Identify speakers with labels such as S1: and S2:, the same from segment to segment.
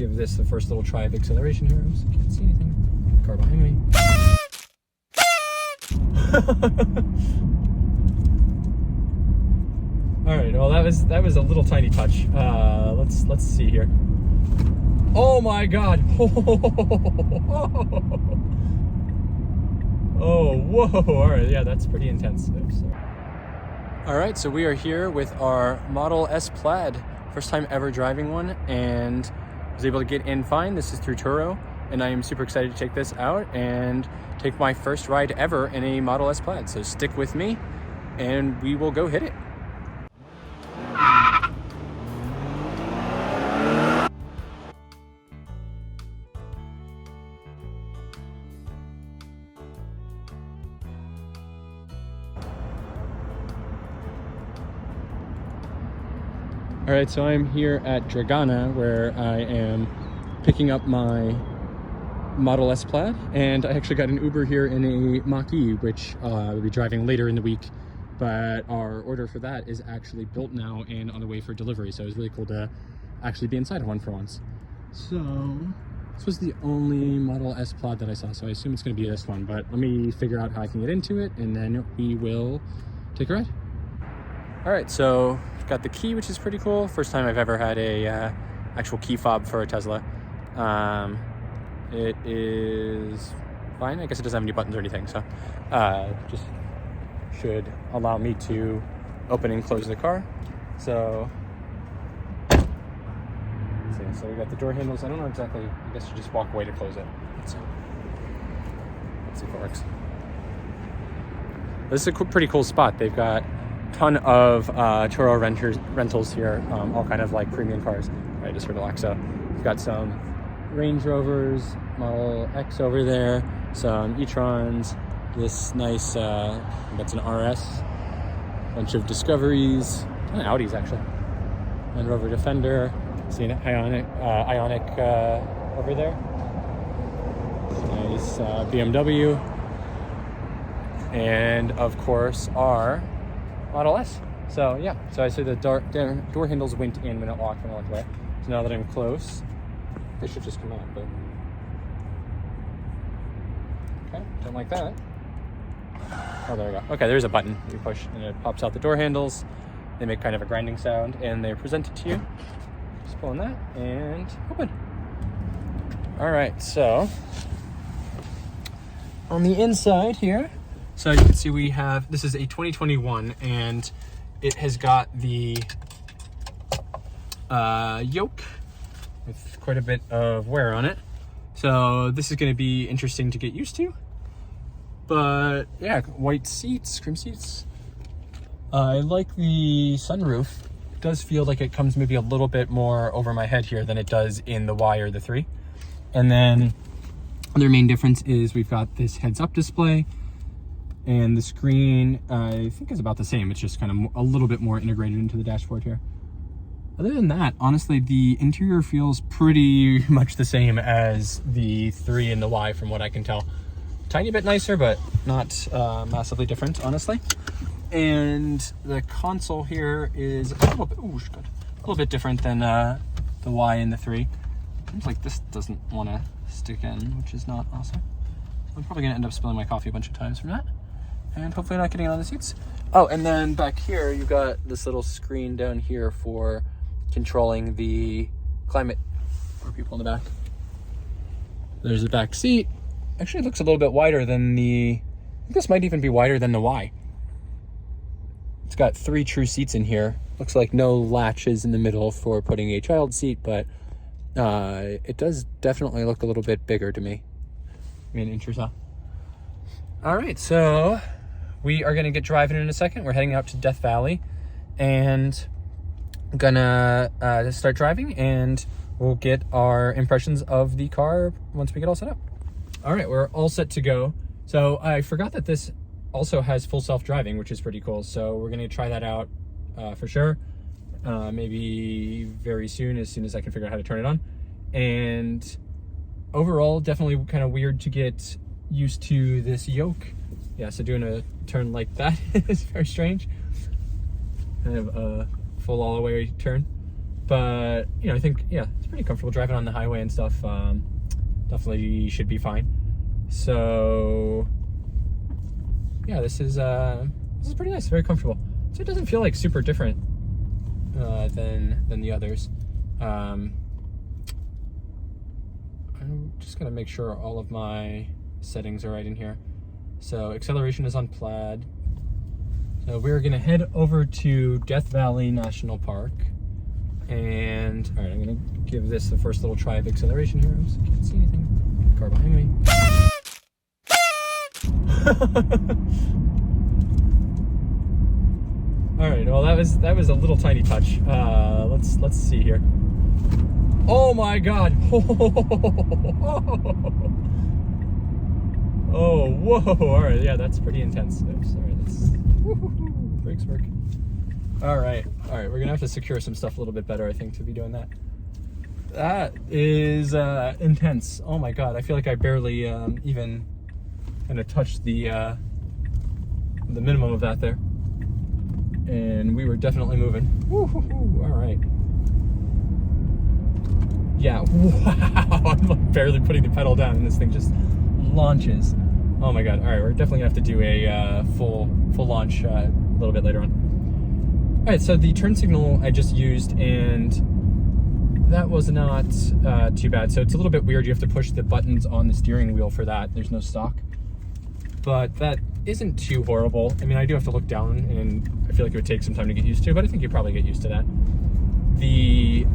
S1: give this the first little try of acceleration here. Oops, I can't see anything. Car behind me. All right, well that was a little tiny touch. Let's see here. Oh my God! Oh, whoa! All right, yeah, that's pretty intense. Oops. All right, so we are here with our Model S Plaid. First time ever driving one, and was able to get in fine. This is through Turo, and I am super excited to take this out and take my first ride ever in a Model S Plaid. So stick with me, and we will go hit it. All right, so I'm here at Dragana, where I am picking up my Model S Plaid, and I actually got an Uber here in a Mach-E, which we'll be driving later in the week, but our order for that is actually built now and on the way for delivery, so it was really cool to actually be inside of one for once. So this was the only Model S Plaid that I saw, so I assume it's going to be this one, but let me figure out how I can get into it, and then we will take a ride. All right, so I've got the key, which is pretty cool. First time I've ever had a actual key fob for a Tesla. It is fine. I guess it doesn't have any buttons or anything, so just should allow me to open and close the car. So, let's see. So we got the door handles. I don't know exactly. I guess you just walk away to close it. Let's see if it works. This is a pretty cool spot. They've got ton of Turo rentals here, all kind of like premium cars. Right, just relax. So we've got some Range Rovers, Model X over there, some e-trons, this nice, that's an RS, bunch of Discoveries, and Audis actually, Land Rover Defender, see an Ionic over there, nice BMW, and of course our Model S. So yeah, so I see the door handles went in when it locked when I walked away. So now that I'm close, they should just come out, but okay, don't like that. Oh, there we go. Okay, there's a button you push and it pops out the door handles. They make kind of a grinding sound and they're presented to you. Just pulling that and open. All right, so on the inside here, so you can see we have, this is a 2021 and it has got the yoke with quite a bit of wear on it. So this is going to be interesting to get used to. But yeah, white seats, cream seats. I like the sunroof. It does feel like it comes maybe a little bit more over my head here than it does in the Y or the 3. And then other main difference is we've got this heads-up display. And the screen, I think, is about the same. It's just kind of a little bit more integrated into the dashboard here. Other than that, honestly, the interior feels pretty much the same as the 3 and the Y from what I can tell. Tiny bit nicer, but not massively different, honestly. And the console here is a little bit different than the Y and the 3. Seems like this doesn't want to stick in, which is not awesome. I'm probably going to end up spilling my coffee a bunch of times from that. And hopefully not getting it on the seats. Oh, and then back here, you've got this little screen down here for controlling the climate for people in the back. There's the back seat. Actually, it looks a little bit wider than I think this might even be wider than the Y. It's got 3 true seats in here. Looks like no latches in the middle for putting a child seat, but it does definitely look a little bit bigger to me. I mean, inches, huh? All right, so we are going to get driving in a second. We're heading out to Death Valley and gonna start driving, and we'll get our impressions of the car once we get all set up. All right, we're all set to go. So I forgot that this also has full self-driving, which is pretty cool. So we're gonna try that out for sure. Maybe very soon as I can figure out how to turn it on. And overall, definitely kind of weird to get used to this yoke. Yeah, so doing a turn like that is very strange. Kind of a full all the way turn. But, you know, I think, yeah, it's pretty comfortable driving on the highway and stuff. Definitely should be fine. So, yeah, this is pretty nice, very comfortable. So it doesn't feel like super different than the others. I'm just gonna make sure all of my settings are right in here. So acceleration is on Plaid. So we're gonna head over to Death Valley National Park. And all right, I'm gonna give this the first little try of acceleration here. Oops, I can't see anything. Car behind me. All right, well that was a little tiny touch. Let's see here. Oh my God! Oh, whoa! All right, yeah, that's pretty intense. Oops, all right, brakes work. All right, we're gonna have to secure some stuff a little bit better, I think, to be doing that. That is intense. Oh my God, I feel like I barely even kind of touched the minimum of that there, and we were definitely moving. Woo-hoo-hoo. All right. Yeah. Wow. I'm like barely putting the pedal down, and this thing just launches. Oh my God. All right, we're definitely gonna have to do a full launch a little bit later on. All right, so the turn signal I just used, and that was not too bad. So it's a little bit weird. You have to push the buttons on the steering wheel for that. There's no stock, but that isn't too horrible. I mean, I do have to look down, and I feel like it would take some time to get used to, but I think you probably get used to that. The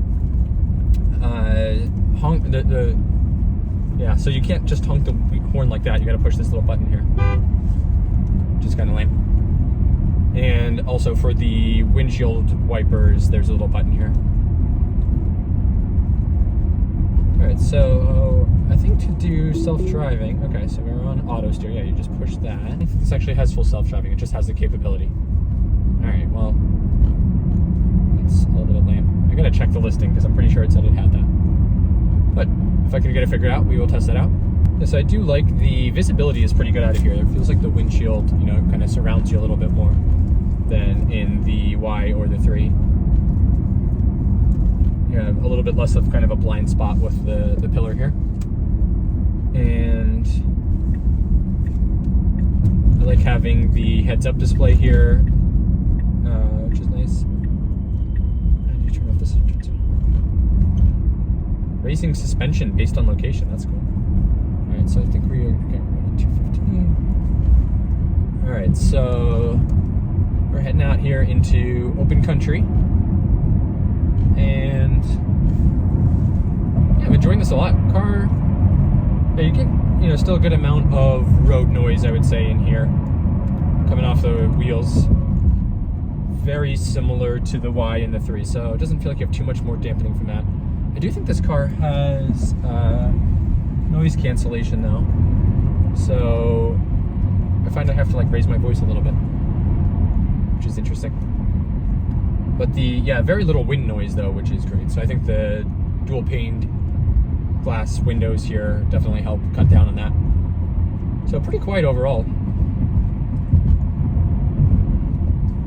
S1: yeah, so you can't just honk the horn like that. You got to push this little button here, which is kind of lame. And also for the windshield wipers, there's a little button here. All right, so I think to do self-driving, okay, so we're on auto steer. Yeah, you just push that. I don't think this actually has full self-driving. It just has the capability. All right, well, it's a little bit lame. I gotta check the listing because I'm pretty sure it said it had that. But if I can get it figured out, we will test that out. Yes, I do like the visibility is pretty good out of here. It feels like the windshield, you know, kind of surrounds you a little bit more than in the Y or the 3. You have a little bit less of kind of a blind spot with the pillar here. And I like having the heads-up display here, which is nice. How do you turn off this? Racing suspension based on location, that's cool. All right, so I think we're going 215. All right, so we're heading out here into open country, and yeah, I'm enjoying this a lot. Car, yeah, you get, you know, still a good amount of road noise, I would say, in here, coming off the wheels. Very similar to the Y and the 3, so it doesn't feel like you have too much more dampening from that. I do think this car has noise cancellation though, so I find I have to like raise my voice a little bit, which is interesting. But yeah, very little wind noise though, which is great. So I think the dual paned glass windows here definitely help cut down on that. So pretty quiet overall.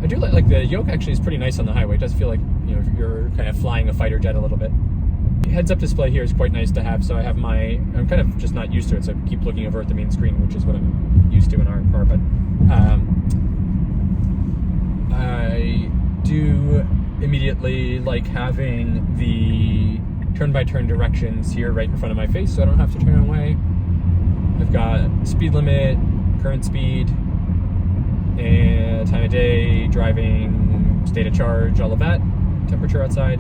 S1: I do like the yoke actually is pretty nice on the highway. It does feel like, you know, you're kind of flying a fighter jet a little bit. The heads-up display here is quite nice to have, so I have I'm kind of just not used to it, so I keep looking over at the main screen, which is what I'm used to in our car, but I do immediately like having the turn-by-turn directions here right in front of my face, so I don't have to turn away. I've got speed limit, current speed, and time of day, driving, state of charge, all of that, temperature outside,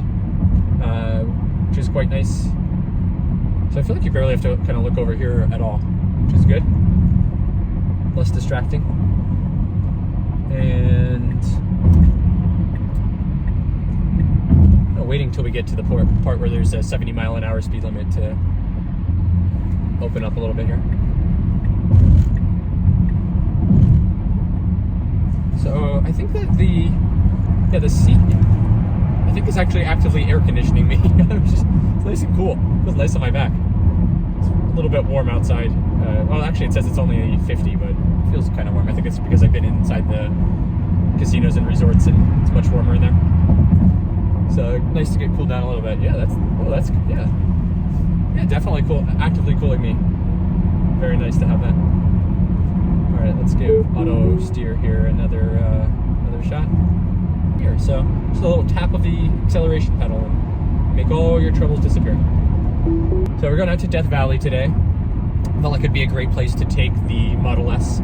S1: which is quite nice. So I feel like you barely have to kind of look over here at all, which is good. Less distracting. And waiting until we get to the part where there's a 70-mile-an-hour speed limit to open up a little bit here. So I think that the seat, I think, is actually actively air conditioning me. It's nice and cool. It feels nice on my back. It's a little bit warm outside. Well, actually it says it's only 50, but it feels kind of warm. I think it's because I've been inside the casinos and resorts and it's much warmer in there. So nice to get cooled down a little bit. Yeah, yeah, definitely cool. Actively cooling me. Very nice to have that. All right, let's give auto steer here another shot. Here, so just a little tap of the acceleration pedal and make all your troubles disappear. So we're going out to Death Valley today. Felt like it'd be a great place to take the Model S,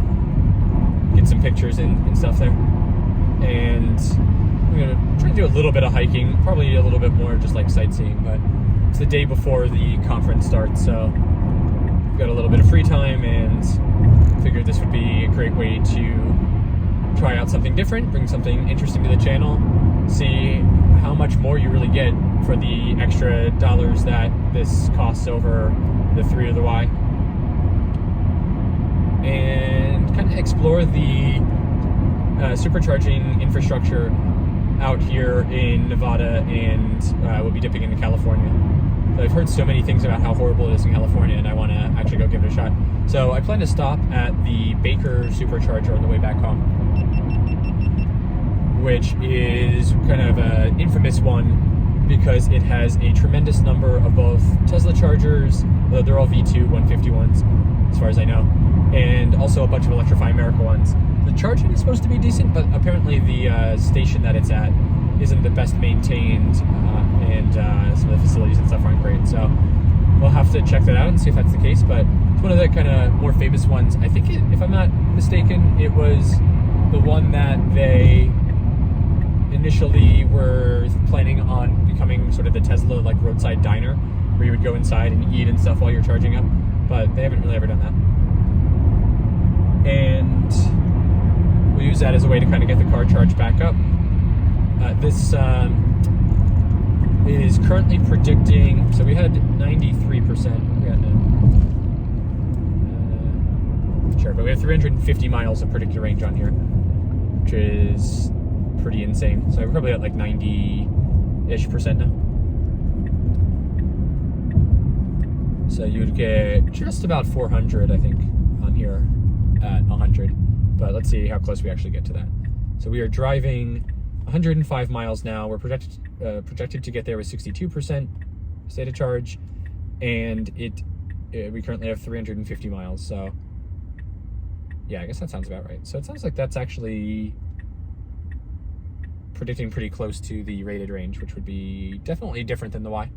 S1: get some pictures and stuff there. And I'm gonna try to do a little bit of hiking, probably a little bit more just like sightseeing, but it's the day before the conference starts, so we've got a little bit of free time and figured this would be a great way to try out something different, bring something interesting to the channel, see how much more you really get for the extra dollars that this costs over the 3 or the Y, and kind of explore the supercharging infrastructure out here in Nevada, and we'll be dipping into California. So I've heard so many things about how horrible it is in California, and I want to actually go give it a shot. So I plan to stop at the Baker Supercharger on the way back home, which is kind of an infamous one because it has a tremendous number of both TeslaShields, they're all V2 150s as far as I know, and also a bunch of Electrify America ones. The charging is supposed to be decent, but apparently the station that it's at isn't the best maintained, and some of the facilities and stuff aren't great. So we'll have to check that out and see if that's the case. But it's one of the kind of more famous ones. I think, if I'm not mistaken, it was the one that they initially were planning on becoming sort of the Tesla like roadside diner, where you would go inside and eat and stuff while you're charging up. But they haven't really ever done that. And we'll use that as a way to kind of get the car charged back up. This is currently predicting, so we had 93%. We got sure, but we have 350 miles of predicted range on here, which is pretty insane. So we're probably at like 90-ish% now. So you'd get just about 400, I think, on here at 100. But let's see how close we actually get to that. So we are driving 105 miles now. We're projected to get there with 62% state of charge, and we currently have 350 miles. So yeah, I guess that sounds about right. So it sounds like that's actually predicting pretty close to the rated range, which would be definitely different than the Y.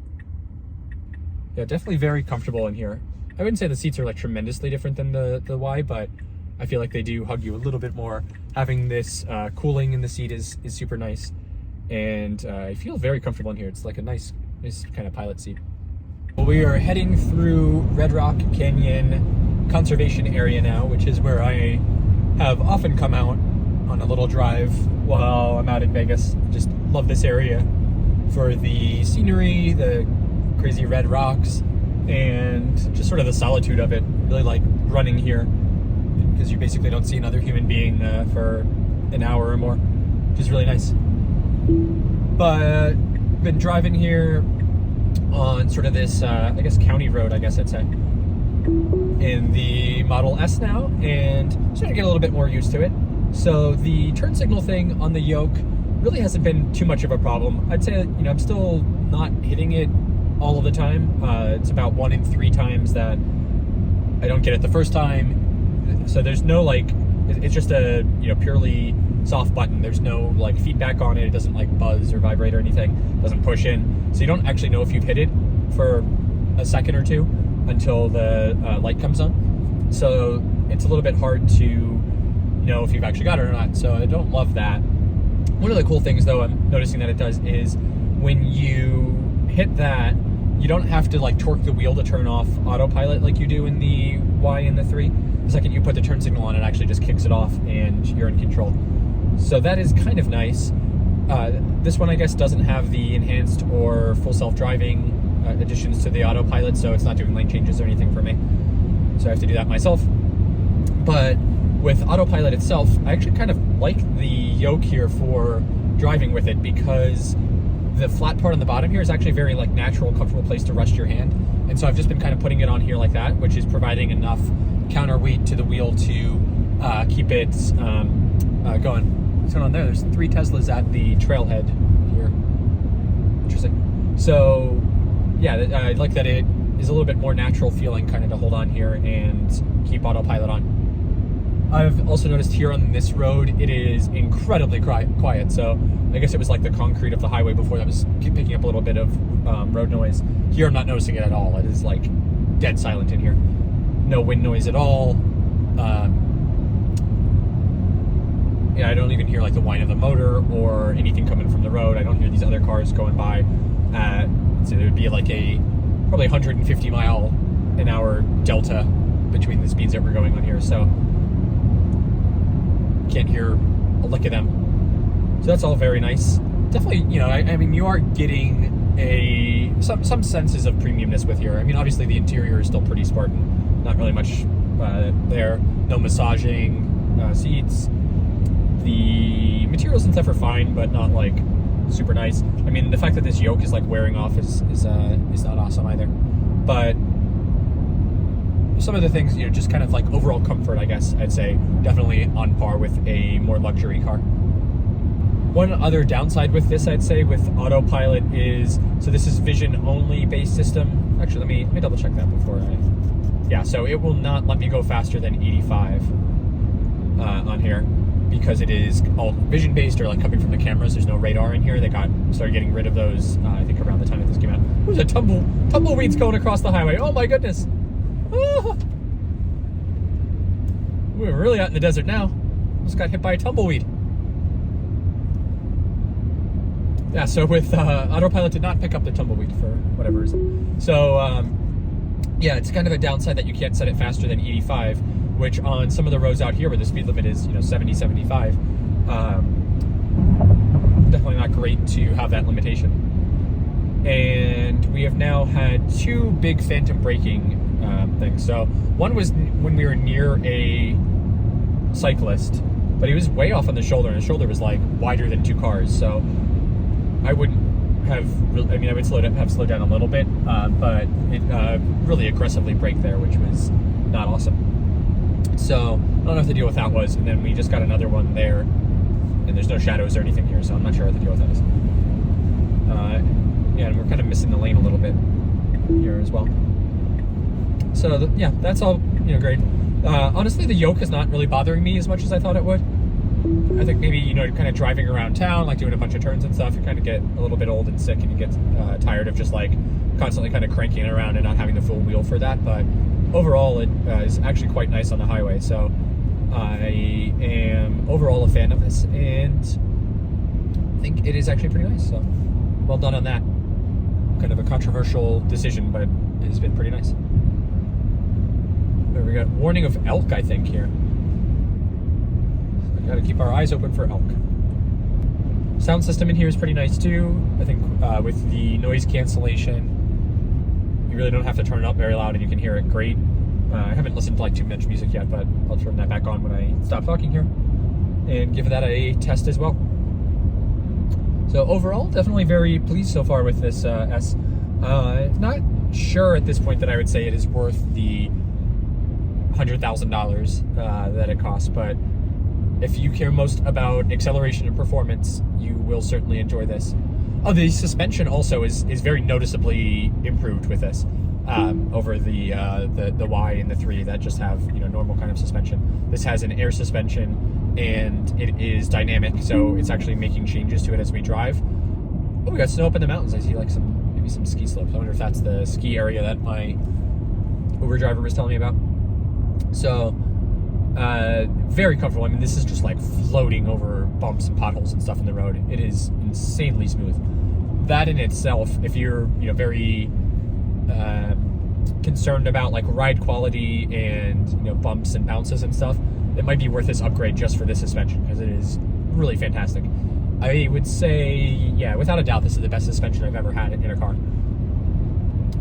S1: Yeah, definitely very comfortable in here. I wouldn't say the seats are like tremendously different than the Y, but I feel like they do hug you a little bit more. Having this cooling in the seat is super nice, and I feel very comfortable in here. It's like a nice kind of pilot seat. Well, we are heading through Red Rock Canyon Conservation Area now, which is where I have often come out on a little drive while I'm out in Vegas. Just love this area for the scenery, the crazy red rocks, and just sort of the solitude of it. Really like running here, because you basically don't see another human being for an hour or more, which is really nice. But been driving here on sort of this, I guess, county road, I guess I'd say, in the Model S now, and starting to get a little bit more used to it. So the turn signal thing on the yoke really hasn't been too much of a problem. I'd say, I'm still not hitting it all of the time. It's about 1 in 3 times that I don't get it the first time. So there's no it's just a purely soft button. There's no like feedback on it. It doesn't like buzz or vibrate or anything. It doesn't push in. So you don't actually know if you've hit it for a second or two until the light comes on. So it's a little bit hard to know if you've actually got it or not. So I don't love that. One of the cool things though I'm noticing that it does is when you hit that, you don't have to like torque the wheel to turn off autopilot like you do in the Y and the 3. The second you put the turn signal on, it actually just kicks it off and you're in control. So that is kind of nice. This one I guess doesn't have the enhanced or full self-driving additions to the autopilot, so it's not doing lane changes or anything for me. So I have to do that myself. But with autopilot itself, I actually kind of like the yoke here for driving with it, because the flat part on the bottom here is actually a very like natural, comfortable place to rest your hand. And so I've just been kind of putting it on here like that, which is providing enough counterweight to the wheel to keep it going. What's going on there? There's 3 Teslas at the trailhead here. Interesting. So, yeah, I like that it is a little bit more natural feeling kind of to hold on here and keep autopilot on. I've also noticed here on this road, it is incredibly quiet. So I guess it was like the concrete of the highway before that was picking up a little bit of road noise. Here I'm not noticing it at all. It is like dead silent in here. No wind noise at all. Yeah, I don't even hear like the whine of the motor or anything coming from the road. I don't hear these other cars going by. So there would be like a probably 150 mile an hour delta between the speeds that we're going on here. So can't hear a lick of them. So that's all very nice. Definitely, you know, I mean, you are getting some senses of premiumness with here. I mean, obviously the interior is still pretty Spartan. Not really much there. No massaging seats. The materials and stuff are fine, but not like super nice. I mean, the fact that this yoke is like wearing off is not awesome either. But some of the things, you know, just kind of like overall comfort, I guess I'd say, definitely on par with a more luxury car. One other downside with this, I'd say, with Autopilot is, so this is vision only based system. Actually, let me double check that before yeah, so it will not let me go faster than 85 on here because it is all vision based or like coming from the cameras. There's no radar in here. They started getting rid of those, I think around the time that this came out. There's a tumbleweeds going across the highway. Oh my goodness. Ah. We're really out in the desert now. Just got hit by a tumbleweed. Yeah, so with Autopilot did not pick up the tumbleweed for whatever reason. So yeah, it's kind of a downside that you can't set it faster than 85, which on some of the roads out here where the speed limit is, you know, 70, 75, definitely not great to have that limitation. And we have now had two big phantom braking things. So one was when we were near a cyclist, but he was way off on the shoulder, and the shoulder was like wider than two cars. So I wouldn't have, I mean, I would have slowed down a little bit, but it really aggressively braked there, which was not awesome. So I don't know what the deal with that was. And then we just got another one there, and there's no shadows or anything here, so I'm not sure what the deal with that is. Yeah, and we're kind of missing the lane a little bit here as well. So yeah, that's all, you know, great. Honestly, the yoke is not really bothering me as much as I thought it would. I think maybe, you know, kind of driving around town, like doing a bunch of turns and stuff, you kind of get a little bit old and sick, and you get tired of just like constantly kind of cranking it around and not having the full wheel for that. But overall, it is actually quite nice on the highway. So I am overall a fan of this, and I think it is actually pretty nice. So well done on that. Kind of a controversial decision, but it has been pretty nice. There we go. Warning of elk, I think, here. So we got to keep our eyes open for elk. Sound system in here is pretty nice too. I think with the noise cancellation, you really don't have to turn it up very loud, and you can hear it great. I haven't listened to like too much music yet, but I'll turn that back on when I stop talking here and give that a test as well. So overall, definitely very pleased so far with this S. Not sure at this point that I would say it is worth the $100,000 that it costs, but if you care most about acceleration and performance, you will certainly enjoy this. Oh, the suspension also is very noticeably improved with this over the Y and the 3 that just have, you know, normal kind of suspension. This has an air suspension, and it is dynamic, so it's actually making changes to it as we drive. Oh, we got snow up in the mountains. I see like maybe some ski slopes. I wonder if that's the ski area that my Uber driver was telling me about. So very comfortable. I mean, this is just like floating over bumps and potholes and stuff in the road. It is insanely smooth. That in itself, if you're, you know, very concerned about like ride quality and, you know, bumps and bounces and stuff, it might be worth this upgrade just for this suspension, because it is really fantastic. I would say, yeah, without a doubt, this is the best suspension I've ever had in a car.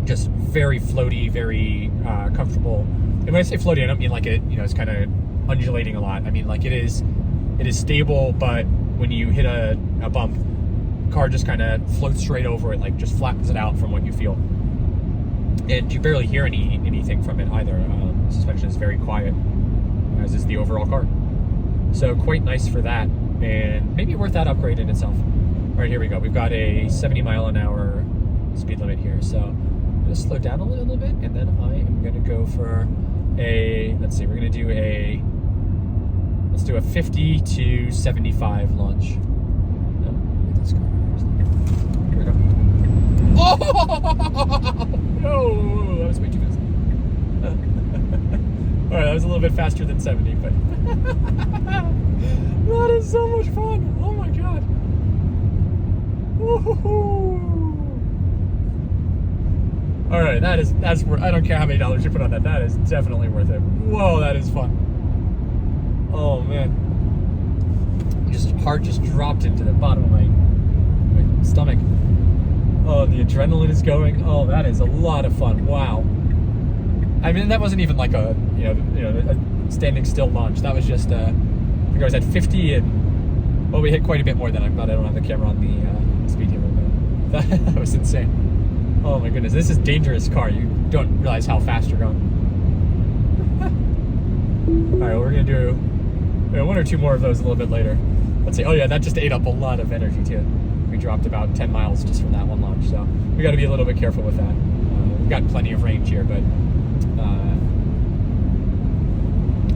S1: Just very floaty, very comfortable. And when I say floaty, I don't mean like it, you know, it's kind of undulating a lot. I mean, like it is stable, but when you hit a bump, car just kind of floats straight over it, like just flattens it out from what you feel. And you barely hear anything from it either. The suspension is very quiet, as is the overall car. So quite nice for that, and maybe worth that upgrade in itself. All right, here we go. We've got a 70 mile an hour speed limit here. So I'm gonna slow down a little bit, and then I am gonna go for a, let's see, we're gonna do a, let's do a 50 to 75 launch. Oh, look at this car. Here we go. Oh! No, that was way too fast. All right, that was a little bit faster than 70, but that is so much fun. Oh my God. Woo-hoo-hoo. All right, that's worth, I don't care how many dollars you put on that. That is definitely worth it. Whoa, that is fun. Oh man, heart just dropped into the bottom of my stomach. Oh, the adrenaline is going. Oh, that is a lot of fun. Wow. I mean, that wasn't even like a a standing still launch. That was just I think I was at 50, and well, we hit quite a bit more than I'm glad I don't have the camera on the speed table. But that was insane. Oh my goodness, this is a dangerous car. You don't realize how fast you're going. All right, we're gonna do one or two more of those a little bit later. Let's see. Oh yeah, that just ate up a lot of energy too. We dropped about 10 miles just from that one launch, so we got to be a little bit careful with that. We've got plenty of range here, but I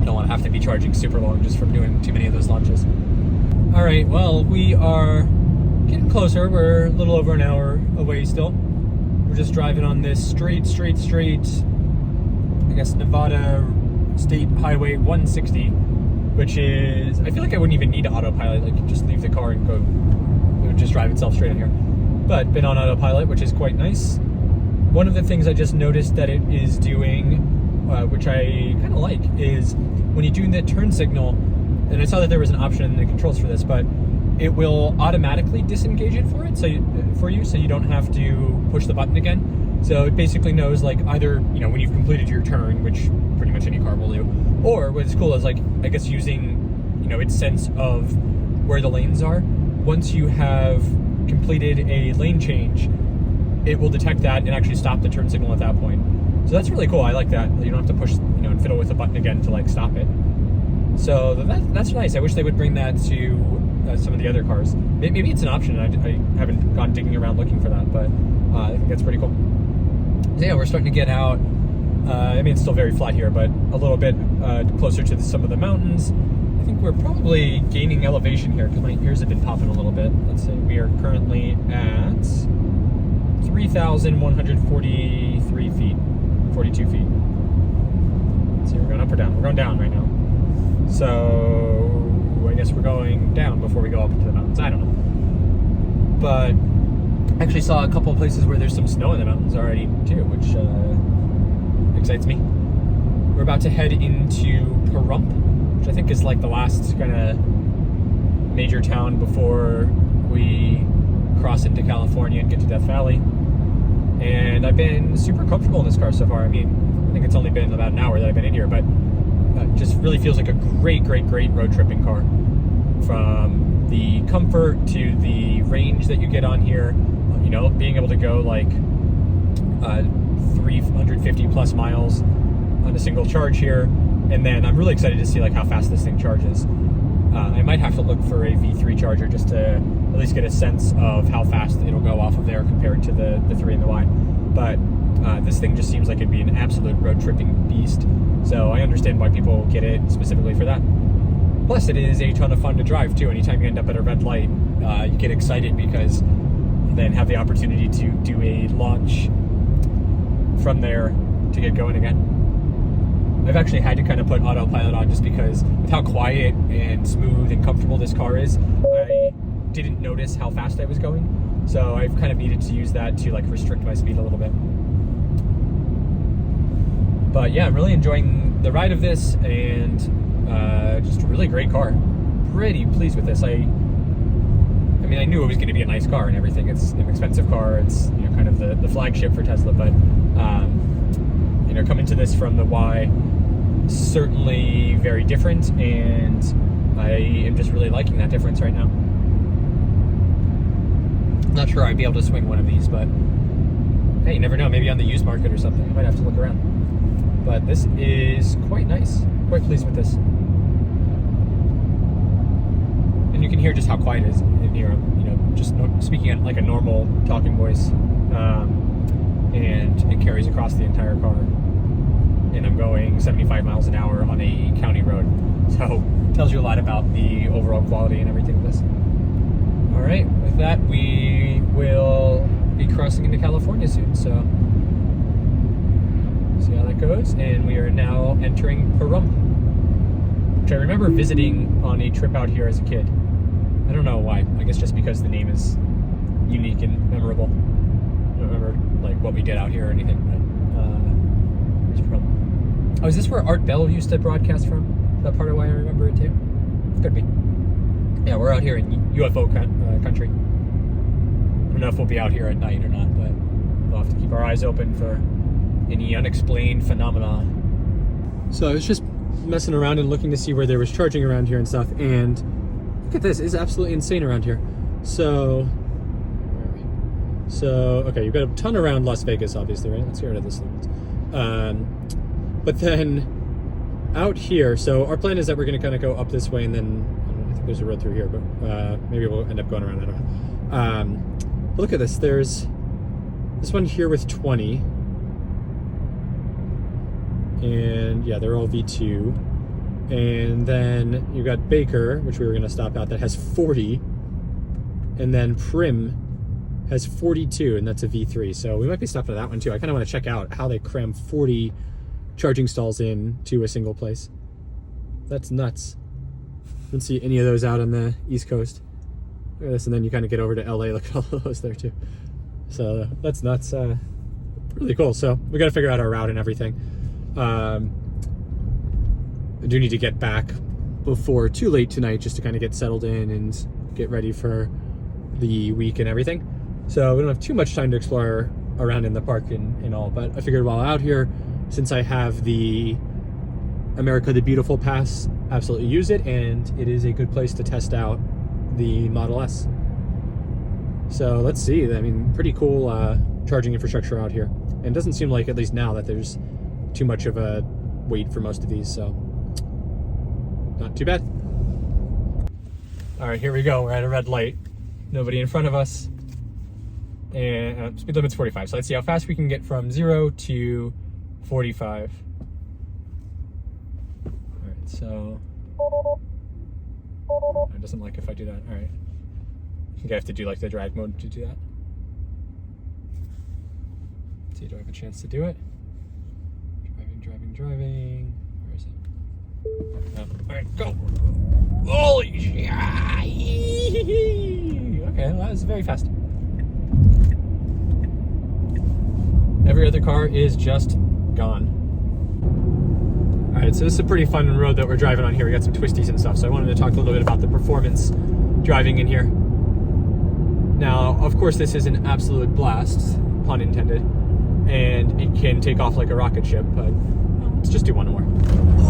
S1: don't want to have to be charging super long just from doing too many of those launches. All right, well, we are getting closer. We're a little over an hour away still. We're just driving on this straight, I guess, Nevada State Highway 160, which is, I feel like I wouldn't even need Autopilot. Like, just leave the car and go, it would just drive itself straight in here. But been on Autopilot, which is quite nice. One of the things I just noticed that it is doing, which I kind of like, is when you do the turn signal, and I saw that there was an option in the controls for this, but it will automatically disengage it for you, so you don't have to push the button again. So it basically knows, like, either, when you've completed your turn, which pretty much any car will do, or what's cool is, like, I guess using, its sense of where the lanes are. Once you have completed a lane change, it will detect that and actually stop the turn signal at that point. So that's really cool. I like that. You don't have to push, and fiddle with the button again to, like, stop it. So that's nice. I wish they would bring that to some of the other cars. Maybe it's an option. I haven't gone digging around looking for that, but I think that's pretty cool. So yeah, we're starting to get out. I mean, it's still very flat here, but a little bit closer to some of the mountains. I think we're probably gaining elevation here because my ears have been popping a little bit. Let's see, we are currently at 3,143 feet, 42 feet. Let's see, we're going up or down? We're going down right now. So I guess we're going down before we go up into the mountains. I don't know. But I actually saw a couple of places where there's some snow in the mountains already too, which excites me. We're about to head into Pahrump, which I think is like the last kind of major town before we cross into California and get to Death Valley. And I've been super comfortable in this car so far. I mean, I think it's only been about an hour that I've been in here, but just really feels like a great road tripping car. From the comfort to the range that you get on here, being able to go like 350 plus miles on a single charge here. And then I'm really excited to see like how fast this thing charges. I might have to look for a V3 charger just to at least get a sense of how fast it'll go off of there compared to the 3 and the Y. But this thing just seems like it'd be an absolute road tripping beast. So I understand why people get it specifically for that. Plus, it is a ton of fun to drive too. Anytime you end up at a red light, you get excited because you then have the opportunity to do a launch from there to get going again. I've actually had to kind of put Autopilot on just because with how quiet and smooth and comfortable this car is, I didn't notice how fast I was going. So I've kind of needed to use that to like restrict my speed a little bit. But yeah, I'm really enjoying the ride of this, and just a really great car. Pretty pleased with this. I mean, I knew it was going to be a nice car and everything. It's an expensive car. It's kind of the flagship for Tesla, but coming to this from the Y, certainly very different, and I am just really liking that difference right now. Not sure I'd be able to swing one of these, but hey, you never know. Maybe on the used market or something. I might have to look around. But this is quite nice. Quite pleased with this. And you can hear just how quiet it is in here. I'm, just speaking at like a normal talking voice, and it carries across the entire car. And I'm going 75 miles an hour on a county road, so it tells you a lot about the overall quality and everything of this. All right, with that, we will be crossing into California soon, so see how that goes. And we are now entering Pahrump, which I remember visiting on a trip out here as a kid. I don't know why. I guess just because the name is unique and memorable. I don't remember like what we did out here or anything, but where's Pahrump? Oh, is this where Art Bell used to broadcast from? Is that part of why I remember it too? Could be. Yeah, we're out here in UFO country. I don't know if we'll be out here at night or not, but we'll have to keep our eyes open for any unexplained phenomena. So I was just messing around and looking to see where there was charging around here and stuff, and look at this, it's absolutely insane around here. So okay, you've got a ton around Las Vegas, obviously, right? Let's get rid of this thing. But then out here, so our plan is that we're going to kind of go up this way, and then I think there's a road through here, but maybe we'll end up going around. I don't know. But look at this. There's this one here with 20, and yeah, they're all V2. And then you got Baker, which we were going to stop at, that has 40, and then Prim has 42, and that's a V3. So we might be stopping at that one too. I kind of want to check out how they cram 40 charging stalls into a single place. That's nuts. I don't see any of those out on the East Coast. Look at this, and then you kind of get over to LA. Look at all those there too. So that's nuts. Really cool. So we got to figure out our route and everything. I do need to get back before too late tonight just to kind of get settled in and get ready for the week and everything. So we don't have too much time to explore around in the park and all, but I figured while out here, since I have the America the Beautiful Pass, absolutely use it, and it is a good place to test out the Model S. So let's see. I mean, pretty cool charging infrastructure out here. And it doesn't seem like, at least now, that there's too much of a wait for most of these, so not too bad. All right, here we go. We're at a red light. Nobody in front of us. And speed limit's 45. So let's see how fast we can get from 0 to 45. All right, so it doesn't like if I do that. All right, I think I have to do like the drag mode to do that. Let's see, do I have a chance to do it? Driving. Where is it? Oh, all right, go. Holy shit! Okay, well, that was very fast. Every other car is just gone. All right, so this is a pretty fun road that we're driving on here. We got some twisties and stuff, so I wanted to talk a little bit about the performance driving in here. Now, of course, this is an absolute blast, pun intended, and it can take off like a rocket ship, but let's just do one more.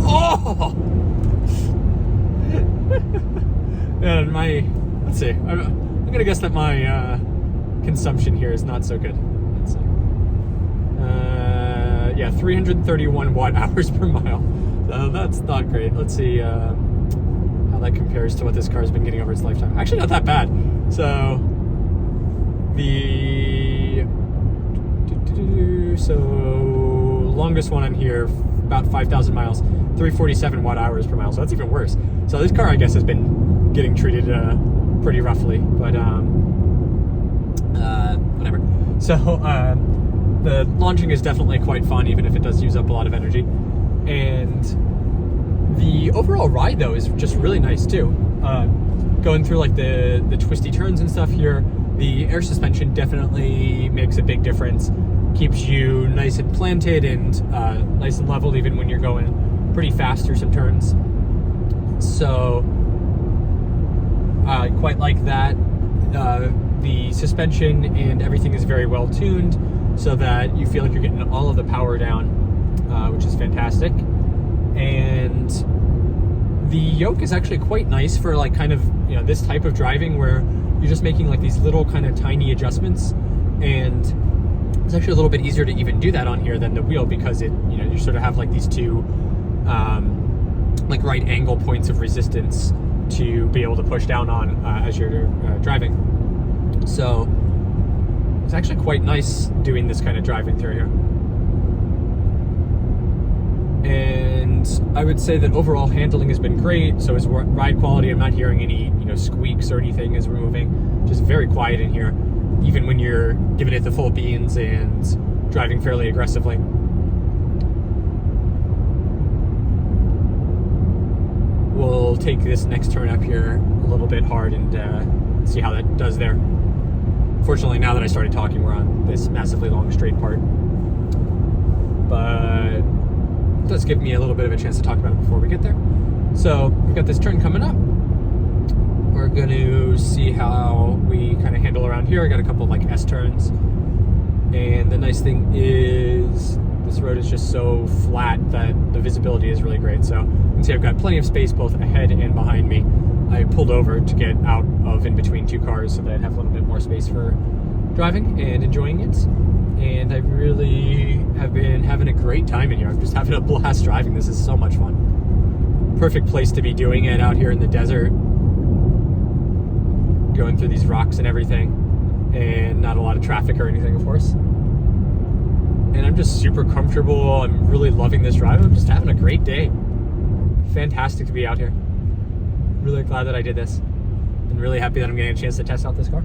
S1: Oh! And let's see, I'm gonna guess that my consumption here is not so good. Let's see. Yeah, 331 watt hours per mile. So that's not great. Let's see how that compares to what this car's been getting over its lifetime. Actually, not that bad. So longest one on here, about 5,000 miles, 347 watt hours per mile. So that's even worse. So this car, I guess, has been getting treated pretty roughly, but whatever. So the launching is definitely quite fun, even if it does use up a lot of energy. And the overall ride, though, is just really nice too. Going through like the twisty turns and stuff here, the air suspension definitely makes a big difference. Keeps you nice and planted and nice and level, even when you're going pretty fast through some turns. So I quite like that. The suspension and everything is very well tuned, so that you feel like you're getting all of the power down, which is fantastic. And the yoke is actually quite nice for like kind of, you know, this type of driving where you're just making like these little kind of tiny adjustments, and it's actually a little bit easier to even do that on here than the wheel, because it, you know, you sort of have like these two like right angle points of resistance to be able to push down on as you're driving. So it's actually quite nice doing this kind of driving through here. And I would say that overall handling has been great. So is ride quality. I'm not hearing any, squeaks or anything as we're moving. Just very quiet in here, even when you're giving it the full beans and driving fairly aggressively. We'll take this next turn up here a little bit hard and see how that does there. Fortunately, now that I started talking, we're on this massively long straight part. But it does give me a little bit of a chance to talk about it before we get there. So we've got this turn coming up. We're going to see how we kind of handle around here. I got a couple of like S-turns. And the nice thing is this road is just so flat that the visibility is really great. So you can see I've got plenty of space both ahead and behind me. I pulled over to get out of in between two cars so that I'd have a little bit more space for driving and enjoying it. And I really have been having a great time in here. I'm just having a blast driving. This is so much fun. Perfect place to be doing it out here in the desert. Going through these rocks and everything. And not a lot of traffic or anything, of course. And I'm just super comfortable. I'm really loving this drive. I'm just having a great day. Fantastic to be out here. Really glad that I did this. And really happy that I'm getting a chance to test out this car.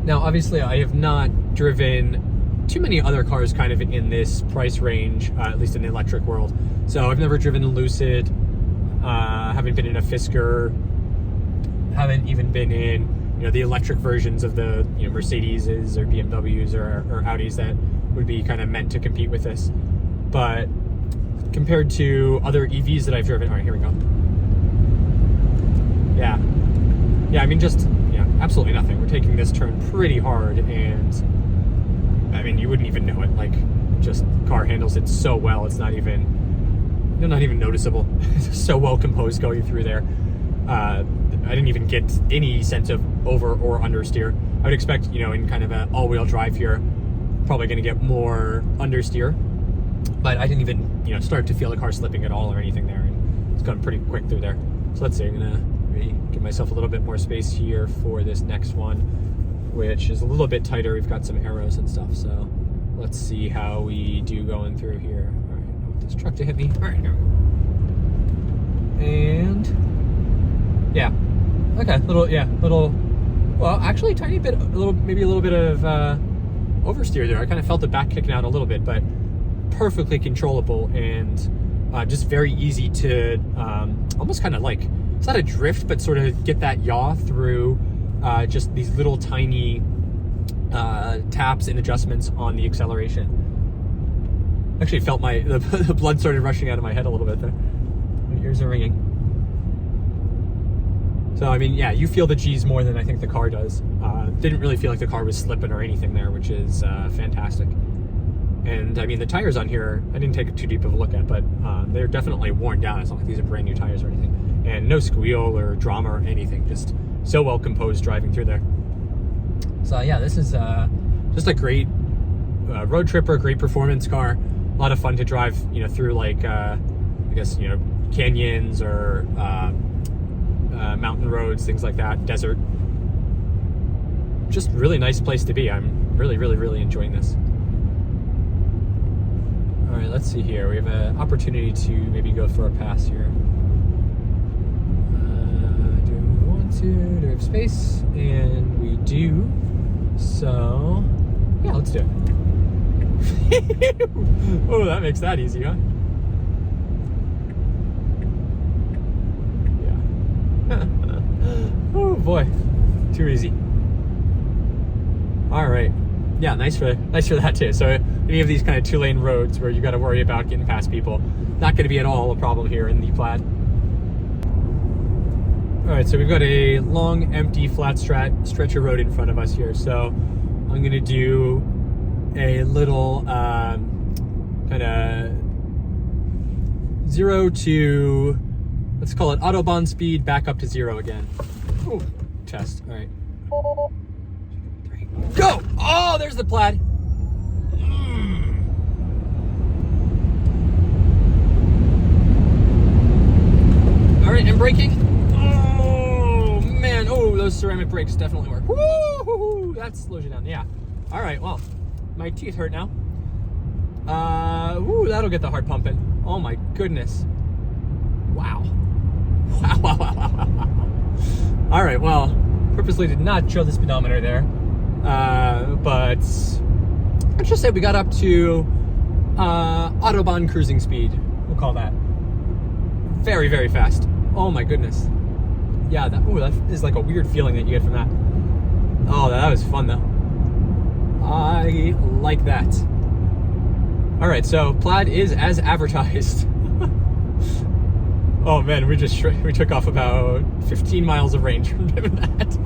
S1: Now, obviously, I have not driven too many other cars kind of in this price range, at least in the electric world. So I've never driven a Lucid, haven't been in a Fisker, haven't even been in the electric versions of the Mercedeses or BMWs or Audis that would be kind of meant to compete with this. But compared to other EVs that I've driven, all right, here we go. Yeah, I mean, just absolutely nothing. We're taking this turn pretty hard, and I mean, you wouldn't even know it. Like, just car handles it so well. It's not even noticeable. It's so well composed going through there. I didn't even get any sense of over or understeer. I would expect, in kind of an all-wheel drive here, probably going to get more understeer. But I didn't even, start to feel the car slipping at all or anything there. And it's going pretty quick through there. So let's see, I'm going to maybe give myself a little bit more space here for this next one, which is a little bit tighter. We've got some arrows and stuff. So let's see how we do going through here. All right, I want this truck to hit me. All right, here we go. And yeah. Okay, well, actually tiny bit, maybe a little bit of oversteer there. I kind of felt the back kicking out a little bit, but perfectly controllable and just very easy to almost kind of like, it's not a drift, but sort of get that yaw through just these little tiny taps and adjustments on the acceleration. Actually felt the blood started rushing out of my head a little bit there. My ears are ringing. So, I mean, yeah, you feel the G's more than I think the car does. Didn't really feel like the car was slipping or anything there, which is fantastic. And, I mean, the tires on here, I didn't take too deep of a look at, but they're definitely worn down. It's not like these are brand new tires or anything. And no squeal or drama or anything. Just so well composed driving through there. So, yeah, this is just a great road tripper, great performance car. A lot of fun to drive, through, like, I guess, canyons or mountain roads, things like that, desert. Just really nice place to be. I'm really, really, really enjoying this. All right, let's see here. We have an opportunity to maybe go for a pass here. Do we want to? Do we have space? And we do. So, yeah, let's do it. Oh, that makes that easy, huh? Oh boy, too easy. All right, yeah, nice for that too. So any of these kind of two-lane roads where you got to worry about getting past people, not going to be at all a problem here in the Plaid. All right, so we've got a long, empty, flat stretch of road in front of us here. So I'm going to do a little kind of 0 to, let's call it Autobahn speed, back up to 0 again. Ooh, test. All right. 3, go! Oh, there's the Plaid. All right, and braking. Oh, those ceramic brakes definitely work. Woo! That slows you down. Yeah. All right. Well, my teeth hurt now. Ooh, that'll get the heart pumping. Oh my goodness. Wow. Wow. All right. Well, purposely did not show the speedometer there, but let's just say we got up to Autobahn cruising speed. We'll call that. Very, very fast. Oh my goodness. Yeah, that is like a weird feeling that you get from that. Oh, that was fun though. I like that. All right, so Plaid is as advertised. Oh man, we took off about 15 miles of range from doing that.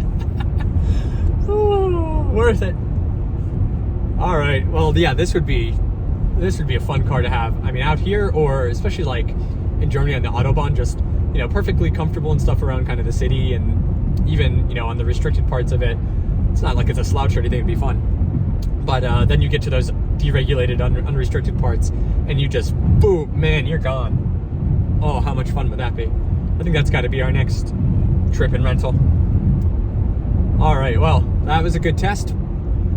S1: Oh, worth it. All right, well, yeah, this would be a fun car to have. I mean, out here, or especially like in Germany on the Autobahn, just, you know, perfectly comfortable and stuff around kind of the city, and even, you know, on the restricted parts of it, it's not like it's a slouch or anything. It'd be fun. But then you get to those deregulated, unrestricted parts, and you just, boom, man, you're gone. Oh, how much fun would that be? I think that's got to be our next trip and rental. All right, well, that was a good test.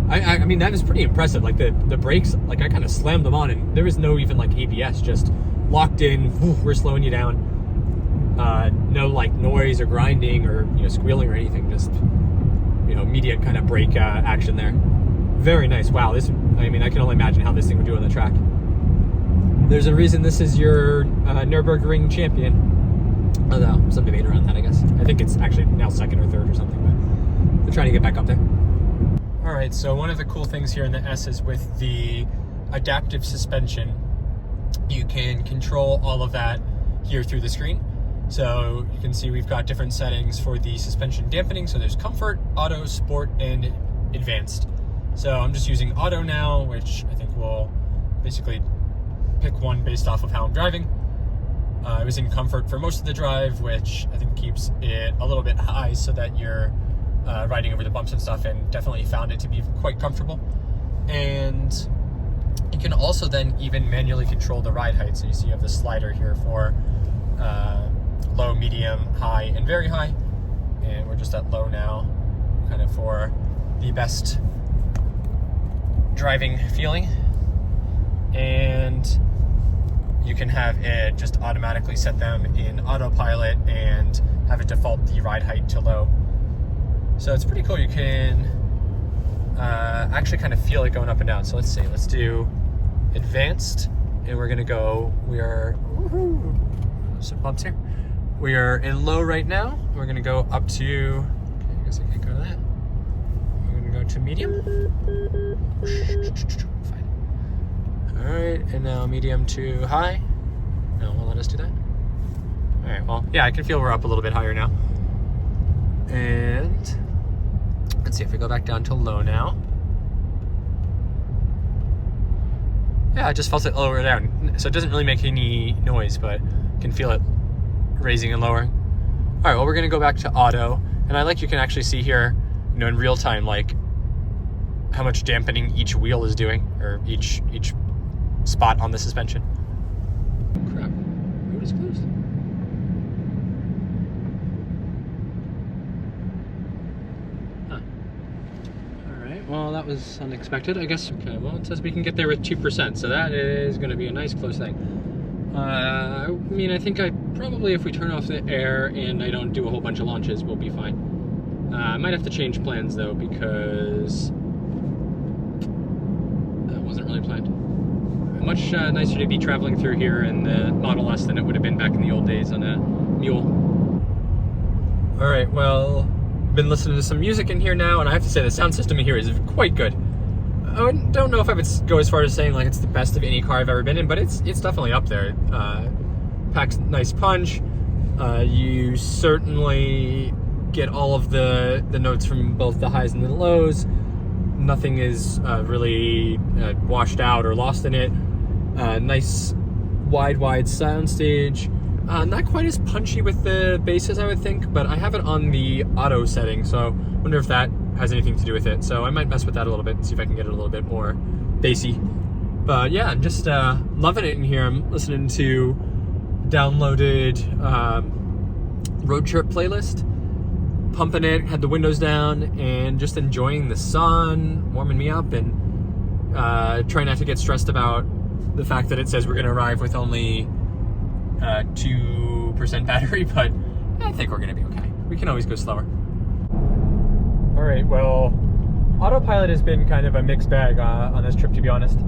S1: I mean, that was pretty impressive. Like the brakes, like I kind of slammed them on, and there was no even like ABS, just locked in. Woof, we're slowing you down. No like noise or grinding or, you know, squealing or anything. Just, you know, immediate kind of brake action there. Very nice. Wow. I mean, I can only imagine how this thing would do on the track. There's a reason this is your Nürburgring champion. Although some debate around that, I guess. I think it's actually now second or third or something, but they're trying to get back up there. All right, so one of the cool things here in the S is with the adaptive suspension, you can control all of that here through the screen. So you can see we've got different settings for the suspension dampening. So there's comfort, auto, sport, and advanced. So I'm just using auto now, which I think will basically pick one based off of how I'm driving. I was in comfort for most of the drive, which I think keeps it a little bit high so that you're riding over the bumps and stuff, and definitely found it to be quite comfortable. And you can also then even manually control the ride height. So you see you have the slider here for low, medium, high, and very high. And we're just at low now, kind of for the best driving feeling. And you can have it just automatically set them in Autopilot and have it default the ride height to low. So it's pretty cool. You can actually kind of feel it going up and down. So let's see, let's do advanced, and we're gonna go, some bumps here. We are in low right now. We're gonna go up to, okay, I guess I can't go to that. We're gonna go to medium. Fine. All right, and now medium to high. No, it won't let us do that. All right, well, yeah, I can feel we're up a little bit higher now. And let's see if we go back down to low now. Yeah, I just felt it lower down. So it doesn't really make any noise, but you can feel it raising and lowering. All right, well, we're gonna go back to auto. And I like you can actually see here, you know, in real time, like how much dampening each wheel is doing, or each spot on the suspension. Crap, road is closed. Well, that was unexpected, I guess. Okay, well, it says we can get there with 2%, so that is going to be a nice close thing. I mean, I think probably, if we turn off the air and I don't do a whole bunch of launches, we'll be fine. I might have to change plans, though, because that wasn't really planned. Much nicer to be traveling through here in the Model S than it would have been back in the old days on a mule. All right, well, been listening to some music in here now, and I have to say the sound system in here is quite good. I don't know if I would go as far as saying like it's the best of any car I've ever been in, but it's definitely up there. Packs nice punch. You certainly get all of the notes from both the highs and the lows. Nothing is really washed out or lost in it. Nice wide sound stage. Not quite as punchy with the basses, I would think, but I have it on the auto setting, so I wonder if that has anything to do with it. So I might mess with that a little bit and see if I can get it a little bit more bassy. But yeah, I'm just loving it in here. I'm listening to downloaded Roadtrip playlist pumping it, had the windows down, and just enjoying the sun, warming me up, and trying not to get stressed about the fact that it says we're going to arrive with only 2% battery, but I think we're going to be okay. We can always go slower. All right, well, Autopilot has been kind of a mixed bag on this trip, to be honest.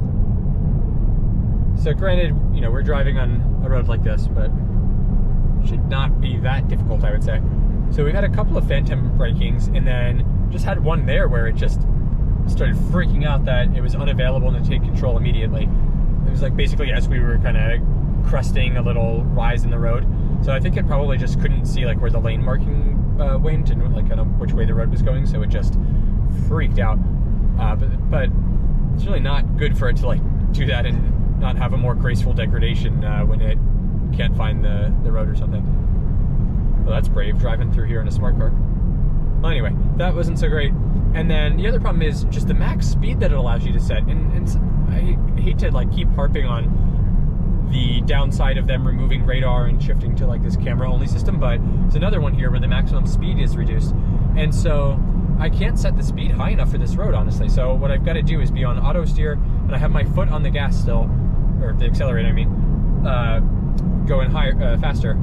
S1: So granted, you know, we're driving on a road like this, but should not be that difficult, I would say. So we've had a couple of phantom brakings, and then just had one there where it just started freaking out that it was unavailable and to take control immediately. It was like basically as we were kind of cresting a little rise in the road. So I think it probably just couldn't see like where the lane marking went and like kind of which way the road was going, so it just freaked out. But it's really not good for it to like do that and not have a more graceful degradation when it can't find the road or something. Well, that's brave, driving through here in a smart car. Well, anyway, that wasn't so great. And then the other problem is just the max speed that it allows you to set. And I hate to like keep harping on the downside of them removing radar and shifting to like this camera only system, but there's another one here where the maximum speed is reduced. And so I can't set the speed high enough for this road, honestly. So what I've got to do is be on auto steer, and I have my foot on the gas still, or the accelerator, I mean, going higher, faster.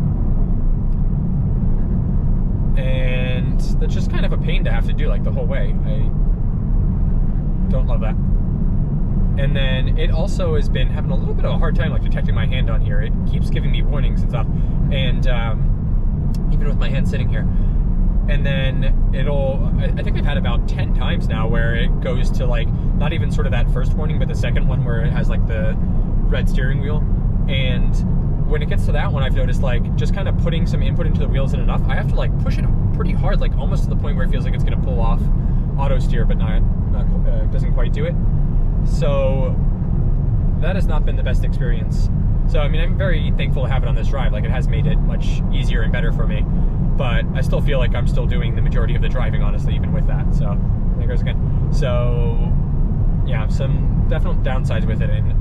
S1: And that's just kind of a pain to have to do like the whole way. I don't love that. And then it also has been having a little bit of a hard time like detecting my hand on here. It keeps giving me warnings and stuff. And even with my hand sitting here. And then I think I've had about 10 times now where it goes to like, not even sort of that first warning, but the second one where it has like the red steering wheel. And when it gets to that one, I've noticed like just kind of putting some input into the wheels isn't enough. I have to like push it pretty hard, like almost to the point where it feels like it's gonna pull off auto steer, but doesn't quite do it. So that has not been the best experience. So I mean, I'm very thankful to have it on this drive. Like it has made it much easier and better for me, but I still feel like I'm still doing the majority of the driving, honestly, even with that. So there goes again. So yeah, some definite downsides with it. And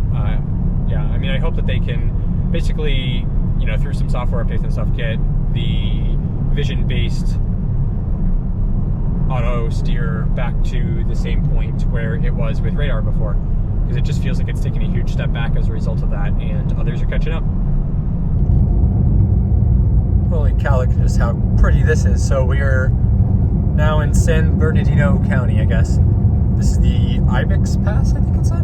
S1: yeah, I mean, I hope that they can basically, you know, through some software updates and stuff, get the vision-based auto steer back to the same point where it was with radar before, because it just feels like it's taking a huge step back as a result of that, and others are catching up. Holy cow, look at just how pretty this is. So we are now in San Bernardino County, I guess. This is the Ibex Pass, I think it's at.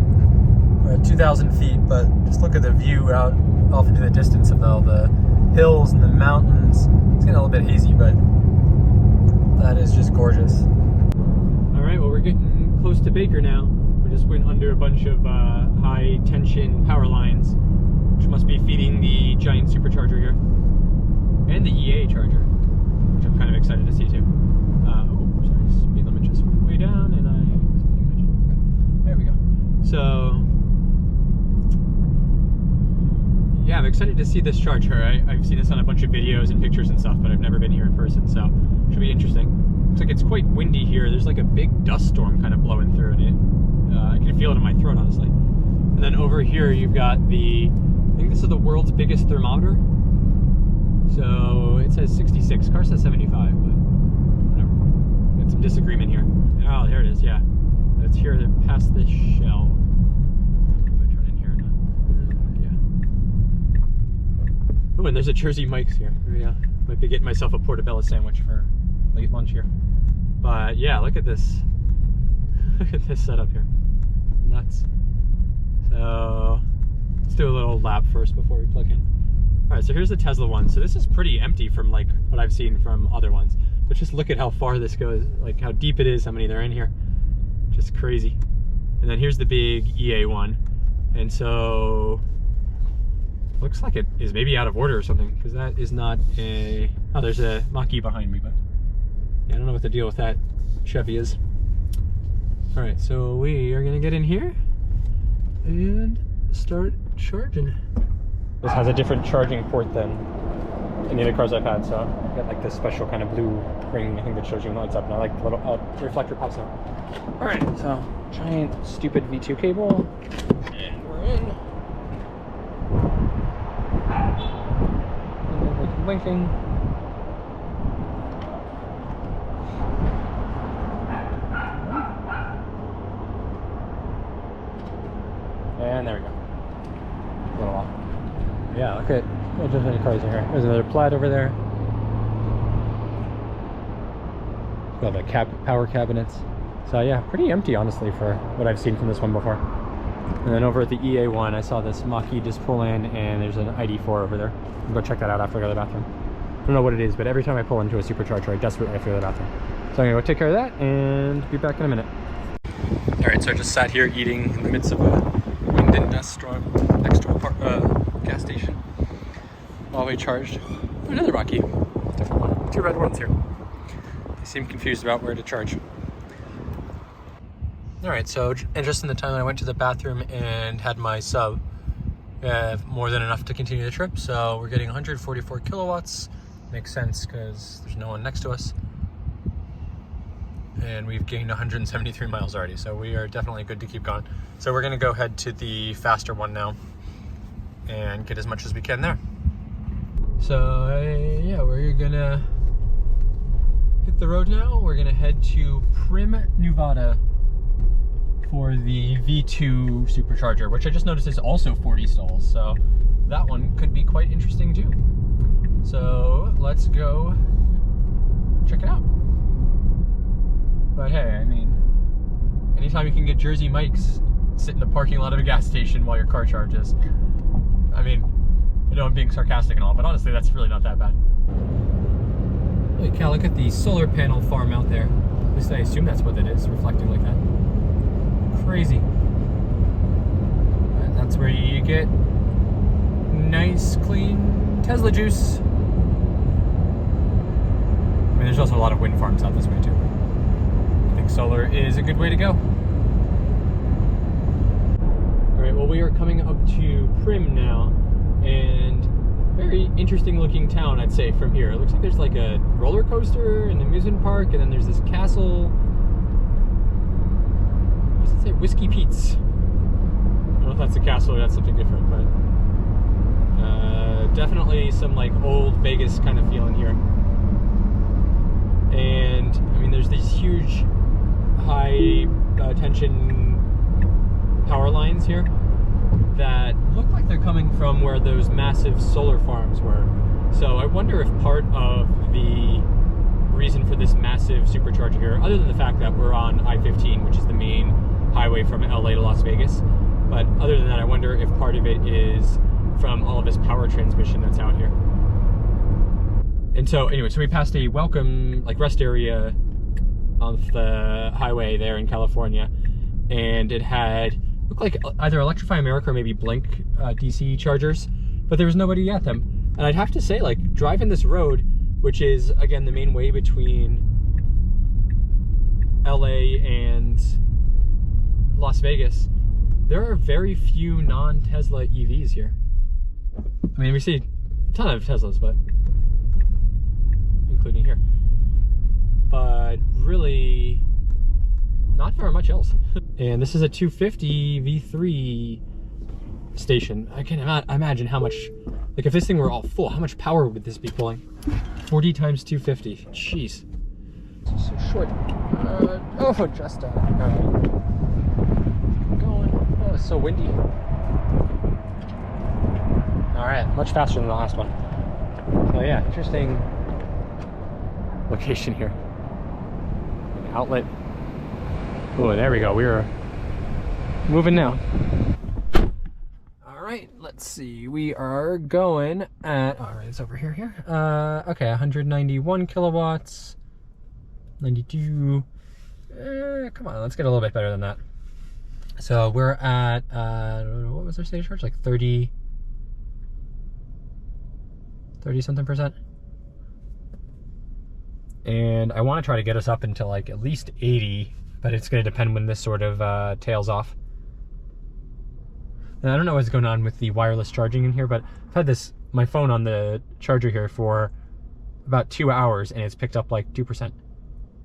S1: 2,000 feet, but just look at the view out off into the distance of all the hills and the mountains. It's getting a little bit hazy, but that is just gorgeous. All right, well, we're getting close to Baker now. We just went under a bunch of high tension power lines, which must be feeding the giant supercharger here, and the EA charger, which I'm kind of excited to see too. Oh, sorry, speed limit just went way down, and there we go. So yeah, I'm excited to see this charger. I've seen this on a bunch of videos and pictures and stuff, but I've never been here in person, so it should be interesting. Looks like it's quite windy here. There's like a big dust storm kind of blowing through, and I can feel it in my throat, honestly. And then over here you've got I think this is the world's biggest thermometer. So it says 66, car says 75, but whatever. Got some disagreement here. Oh, there it is, yeah. It's here past this shell. Oh, and there's a Jersey Mike's here. Yeah, might be getting myself a portobello sandwich for late lunch here. But yeah, look at this. Look at this setup here. Nuts. So let's do a little lap first before we plug in. All right, so here's the Tesla one. So this is pretty empty from like what I've seen from other ones. But just look at how far this goes, like how deep it is, how many there are in here. Just crazy. And then here's the big EA one. And so looks like it is maybe out of order or something, because that is not a... Oh, there's a Mach-E behind me, but yeah, I don't know what the deal with that Chevy is. All right, so we are gonna get in here and start charging. This has a different charging port than any of the cars I've had, so I've got like this special kind of blue ring, I think, that shows you when the light's up, and I like the little reflector pops out. All right, so giant stupid V2 cable, and we're in. Blinking. And there we go. A little off. Yeah, look at just many cars in here. There's another Plaid over there. Got the power cabinets. So yeah, pretty empty honestly for what I've seen from this one before. And then over at the EA1, I saw this Mach-E just pull in, and there's an ID4 over there. I'll go check that out after I go to the bathroom. I don't know what it is, but every time I pull into a supercharger, I desperately have to go to the bathroom. So I'm gonna go take care of that and be back in a minute. All right, so I just sat here eating in the midst of a wind and dust storm next to a gas station while we charged another Mach-E. Different one. 2 red ones here. They seem confused about where to charge. All right, so just in the time that I went to the bathroom and had my sub, more than enough to continue the trip. So we're getting 144 kilowatts. Makes sense because there's no one next to us. And we've gained 173 miles already, so we are definitely good to keep going. So we're gonna go head to the faster one now and get as much as we can there. So yeah, we're gonna hit the road now. We're gonna head to Prim, Nevada for the V2 supercharger, which I just noticed is also 40 stalls. So that one could be quite interesting too. So let's go check it out. But hey, I mean, anytime you can get Jersey Mike's sit in the parking lot of a gas station while your car charges. I mean, I know I'm being sarcastic and all, but honestly, that's really not that bad. Holy cow, look at the solar panel farm out there. At least I assume that's what it is, reflecting like that. Crazy. And that's where you get nice, clean Tesla juice. I mean, there's also a lot of wind farms out this way too. I think solar is a good way to go. All right, well, we are coming up to Prim now, and very interesting looking town, I'd say, from here. It looks like there's like a roller coaster, an amusement park, and then there's this castle. What does it say? Whiskey Pete's. I don't know if that's a castle or that's something different, but definitely some like old Vegas kind of feeling here. And I mean, there's these huge high tension power lines here that look like they're coming from where those massive solar farms were. So I wonder if part of the reason for this massive supercharger here, other than the fact that we're on I-15, which is the main highway from LA to Las Vegas, but other than that, I wonder if part of it is from all of this power transmission that's out here. And so anyway, so we passed a welcome like rest area on the highway there in California, and it had looked like either Electrify America or maybe Blink DC chargers, but there was nobody at them. And I'd have to say, like, driving this road, which is again the main way between LA and Las Vegas, there are very few non-Tesla EVs here. I mean, we see a ton of Teslas, but including here, but really not very much else. And this is a 250 V3 station. I can imagine how much, like if this thing were all full, how much power would this be pulling? 40 times 250, jeez. This is so short. Oh, just going. Oh, it's so windy. All right, much faster than the last one. So yeah, interesting location here. Outlet. Oh, there we go. We're moving now. All right, let's see. We are going at, all right, it's over here. Okay, 191 kilowatts. 92. Come on, let's get a little bit better than that. So we're at, what was our state of charge? Like 30 something percent. And I want to try to get us up into like at least 80, but it's going to depend when this sort of tails off. And I don't know what's going on with the wireless charging in here, but I've had my phone on the charger here for about 2 hours, and it's picked up like 2%. All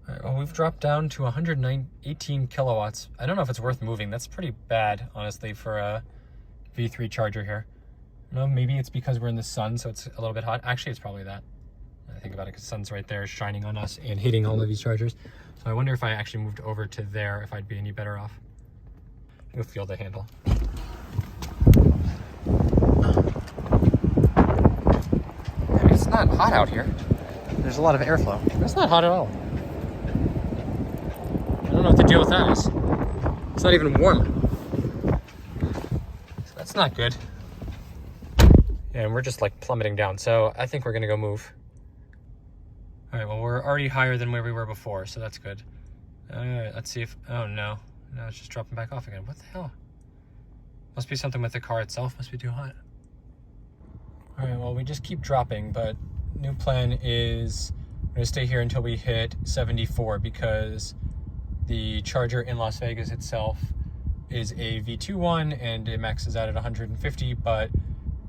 S1: right, well, we've dropped down to 118 kilowatts. I don't know if it's worth moving. That's pretty bad, honestly, for a V3 charger here. I don't know, maybe it's because we're in the sun, so it's a little bit hot. Actually, it's probably that. I think about it, because the sun's right there shining on us and hitting all of these chargers. So I wonder if I actually moved over to there, if I'd be any better off. You'll feel the handle. I mean, it's not hot out here. There's a lot of airflow. It's not hot at all. I don't know what the deal with that is. It's not even warm. So that's not good. Yeah, and we're just like plummeting down. So I think we're gonna go move. All right, well, we're already higher than where we were before, so that's good. All right, let's see if, oh no. No, it's just dropping back off again. What the hell? Must be something with the car itself. Must be too hot. All right, well, we just keep dropping, but new plan is I'm gonna stay here until we hit 74 because the Charger in Las Vegas itself is a V2 one and it maxes out at 150, but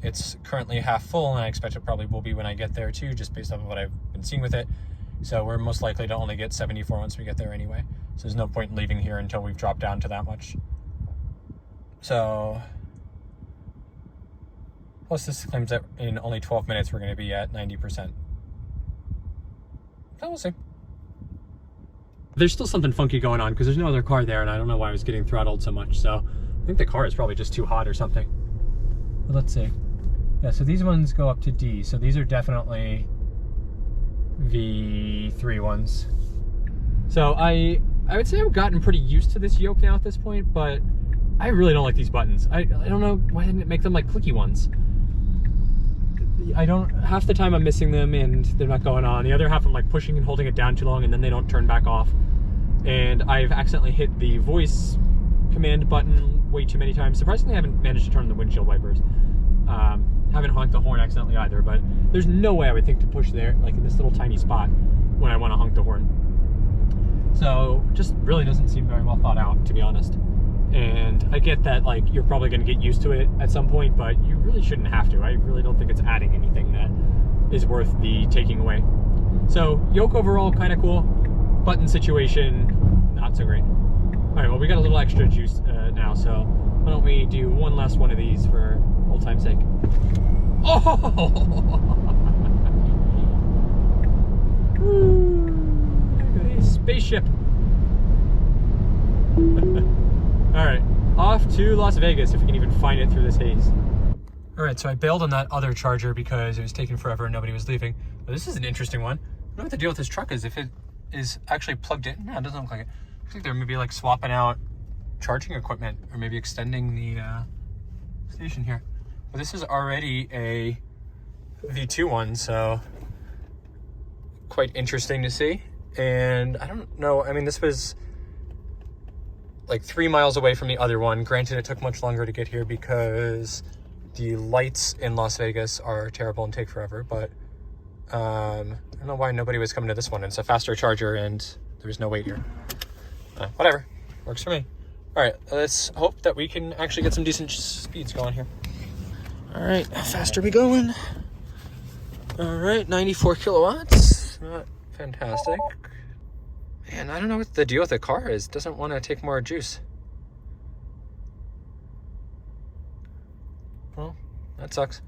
S1: it's currently half full, and I expect it probably will be when I get there too, just based off of what I've been seeing with it. So we're most likely to only get 74 once we get there anyway. So there's no point in leaving here until we've dropped down to that much. So, plus this claims that in only 12 minutes we're going to be at 90%. So we'll see. There's still something funky going on because there's no other car there, and I don't know why I was getting throttled so much. So I think the car is probably just too hot or something. But let's see. Yeah, so these ones go up to D. So these are definitely V3 ones. So I would say I've gotten pretty used to this yoke now at this point, but I really don't like these buttons. I don't know, why didn't it make them like clicky ones? Half the time I'm missing them and they're not going on. The other half I'm like pushing and holding it down too long and then they don't turn back off. And I've accidentally hit the voice command button way too many times. Surprisingly, I haven't managed to turn on the windshield wipers. Haven't honked the horn accidentally either, but there's no way I would think to push there, like in this little tiny spot when I want to honk the horn. So just really doesn't seem very well thought out, to be honest. And I get that like you're probably going to get used to it at some point, but you really shouldn't have to. I really don't think it's adding anything that is worth the taking away. So yoke overall kind of cool. Button situation not so great. All right, well, we got a little extra juice now, so why don't we do one last one of these for old time's sake. Oh! Look at a spaceship. All right, off to Las Vegas, if we can even find it through this haze. All right, so I bailed on that other Charger because it was taking forever and nobody was leaving. But this is an interesting one. I don't know what the deal with this truck is. If it is actually plugged in, no, it doesn't look like it. I think they're maybe like swapping out charging equipment or maybe extending the station here. But this is already a V2 one, so quite interesting to see. And I don't know, I mean, this was like 3 miles away from the other one. Granted, it took much longer to get here because the lights in Las Vegas are terrible and take forever, but I don't know why nobody was coming to this one. It's a faster Charger and there's no wait here. Whatever, works for me. All right, let's hope that we can actually get some decent speeds going here. All right, how fast are we going? All right, 94 kilowatts, not fantastic. Man, I don't know what the deal with the car is. It doesn't want to take more juice. Well, that sucks.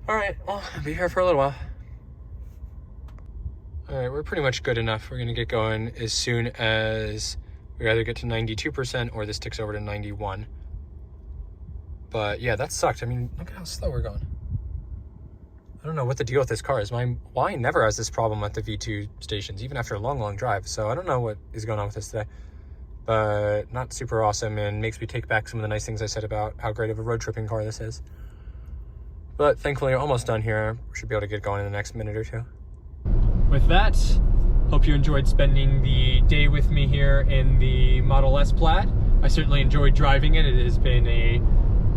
S1: All right, well, I'll be here for a little while. All right, we're pretty much good enough. We're gonna get going as soon as we either get to 92% or this ticks over to 91. But yeah, that sucked. I mean, look at how slow we're going. I don't know what the deal with this car is. My line never has this problem at the V2 stations, even after a long, long drive. So I don't know what is going on with this today, but not super awesome and makes me take back some of the nice things I said about how great of a road tripping car this is. But thankfully, we're almost done here. We should be able to get going in the next minute or two. With that, hope you enjoyed spending the day with me here in the Model S Plaid. I certainly enjoyed driving it. It has been a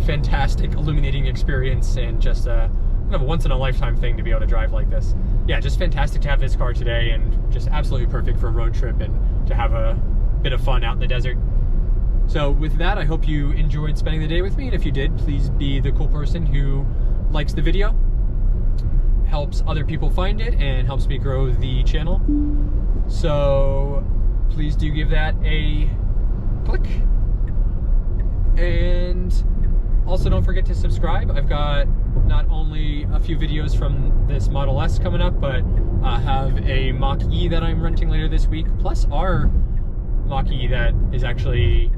S1: fantastic, illuminating experience and just a kind of a once-in-a-lifetime thing to be able to drive like this. Yeah, just fantastic to have this car today and just absolutely perfect for a road trip and to have a bit of fun out in the desert. So with that, I hope you enjoyed spending the day with me, and if you did, please be the cool person who likes the video, helps other people find it, and helps me grow the channel. So please do give that a click. And also don't forget to subscribe. I've got not only a few videos from this Model S coming up, but I have a Mach-E that I'm renting later this week, plus our Mach-E that is actually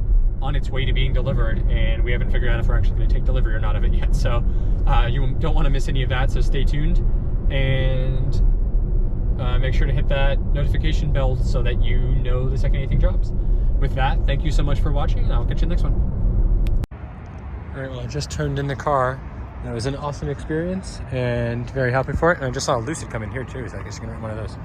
S1: on its way to being delivered, and we haven't figured out if we're actually going to take delivery or not of it yet. So you don't want to miss any of that, so stay tuned, and make sure to hit that notification bell so that you know the second anything drops. With that, thank you so much for watching, and I'll catch you in the next one. All right, well, I just turned in the car. It was an awesome experience and very happy for it. And I just saw a Lucid come in here too, so I guess you're gonna rent one of those.